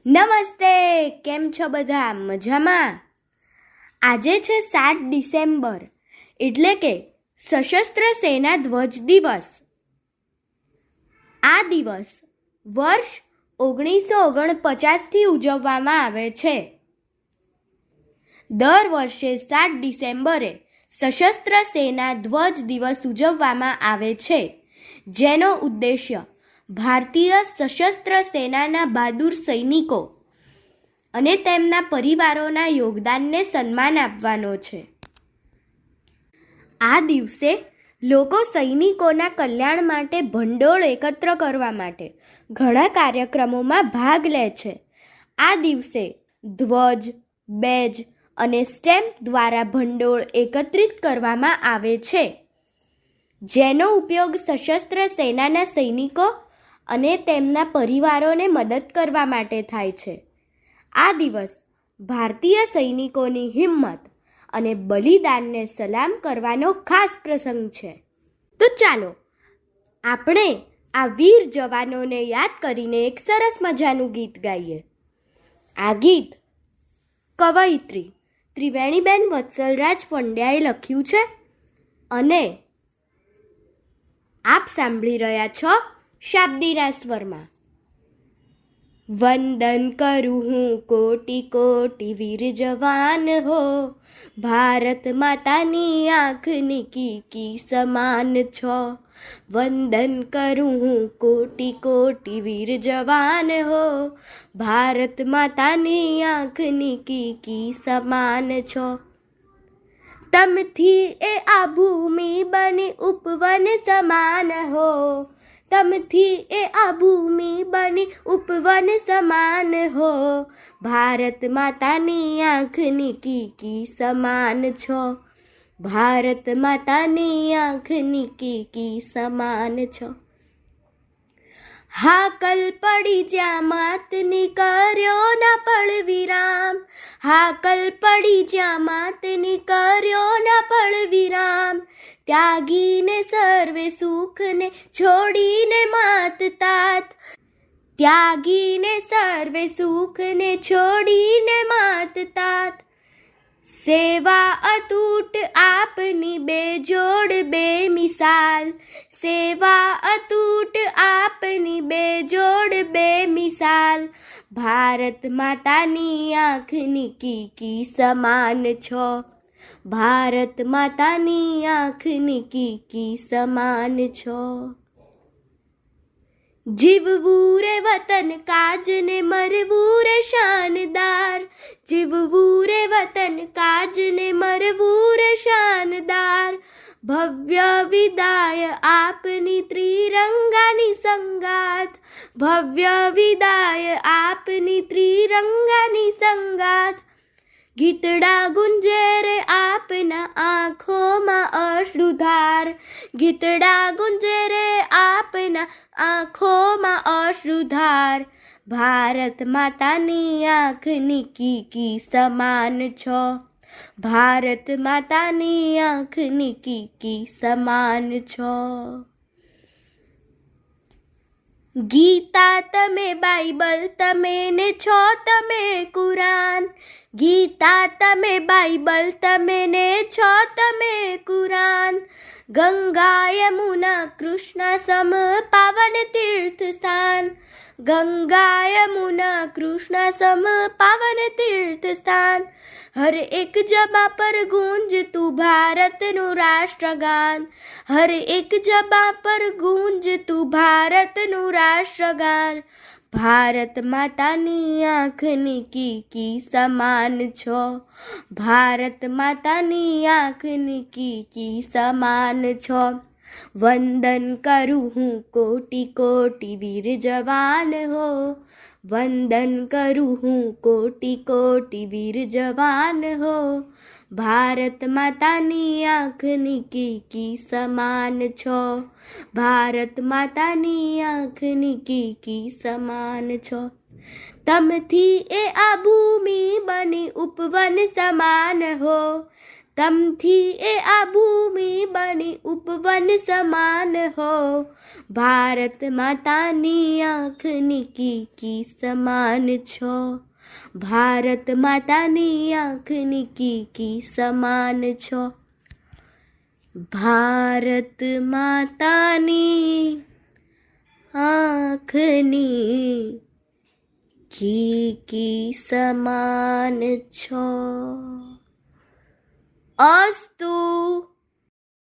નમસ્તે, કેમ છો બધા? મજામાં? આજે છે 7 ડિસેમ્બર, એટલે કે સશસ્ત્ર સેના ધ્વજ દિવસ. આ દિવસ વર્ષ 1949થી ઉજવવામાં આવે છે. દર વર્ષે 7 ડિસેમ્બરે સશસ્ત્ર સેના ધ્વજ દિવસ ઉજવવામાં આવે છે, જેનો ઉદ્દેશ્ય ભારતીય સશસ્ત્ર સેનાના બહાદુર સૈનિકો અને તેમના પરિવારોના યોગદાનને સન્માન આપવાનો છે. આ દિવસે લોકો સૈનિકોના કલ્યાણ માટે ભંડોળ એકત્ર કરવા માટે ઘણા કાર્યક્રમોમાં ભાગ લે છે. આ દિવસે ધ્વજ, બેજ અને સ્ટેમ્પ દ્વારા ભંડોળ એકત્રિત કરવામાં આવે છે, જેનો ઉપયોગ સશસ્ત્ર સેનાના સૈનિકો અને તેમના પરિવારોને મદદ કરવા માટે થાય છે. આ દિવસ ભારતીય સૈનિકોની હિંમત અને બલિદાનને સલામ કરવાનો ખાસ પ્રસંગ છે. તો ચાલો આપણે આ વીર જવાનોને યાદ કરીને એક સરસ મજાનું ગીત ગાઈએ. આ ગીત કવયિત્રી ત્રિવેણીબેન વત્સલરાજ પંડ્યાએ લખ્યું છે અને આપ સાંભળી રહ્યા છો શાબ્દીના સ્વરમાં. વંદન કરું હું કોટી કોટી વીર જવાન હો, ભારત માતાની આંખની કીકી સમાન છો. વંદન કરું હું કોટી કોટી વીર જવાન હો, ભારત માતાની આંખની કીકી સમાન છો. તમથી એ આ ભૂમિ બની ઉપવન સમાન હો, તમથી એ આ ભૂમિ બની ઉપવન સમાન હો, ભારત માતાની આંખની કીકી સમાન છો. ભારત માતાની આંખની કીકી સમાન છો. હાકલ પડી જ્યાં માતની કર્યો ના પળ વિરામ, હાકલ પડી જ્યાં માતની કર્યો ના પળ વિરામ, ત્યાગીને સર્વે સુખને છોડીને માત તાત, ત્યાગીને સર્વે સુખને છોડીને માત તાત. સેવા અતૂટ આપની બેજોડ બેમિસાલ, સેવા અતૂટ આપની બેજોડ બેમિસાલ, ભારત માતાની આંખની કીકી સમાન છો. ભારત માતાની આંખની કીકી સમાન છો. જીવવું રે વતન કાજને મરવું રે શાનદાર, જીવવું રે વતન કાજને મરવું રે શાનદાર, ભવ્ય વિદાય આપની ત્રિરંગાની સંગાત, ભવ્ય વિદાય આપની ત્રિરંગાની સંગાત. ગીતડા ગુંજે રે આપના આંખોમાં અશ્રુધાર, ગીતડા ગુંજે રે આપના આંખોમાં અશ્રુધાર, ભારત માતાની આંખની કીકી સમાન છો. ભારત માતાની આંખની કીકી સમાન છો. ગીતા તમે બાઇબલ તમે ને છો તમે કુરાન, ગીતા તમે બાઇબલ તમે ને છો તમે કુરાન, ગંગા યમુના કૃષ્ણ સમ પાવન તીર્થ સ્થાન, ગંગા યમુના કૃષ્ણ સમ પાવન તીર્થ સ્થાન. હર એક જબા પર ગૂંજતું ભારતનું રાષ્ટ્રગાન, હર એક જબા પર ગૂંજતું ભારતનું રાષ્ટ્રગાન, ભારત માતાની આંખની કીકી સમાન છો. ભારત માતાની આંખની કીકી સમાન છો. વંદન કરું હું કોટી કોટી વીર જવાન હો, વંદન કરું હું કોટી કોટી વીર જવાન હો, ભારત માતાની આંખની કીકી સમાન છો. ભારત માતાની આંખની કીકી સમાન છો. તમથી એ આ ભૂમિ બની ઉપવન સમાન હો, તમથી એ આ ભૂમિ બની ઉપવન સમાન હો. ભારત માતાની આંખની કીકી સમાન છો. ભારત માતાની આંખની કીકી સમાન છો. ભારત માતાની આંખની કીકી સમાન છો. અસ્તુ.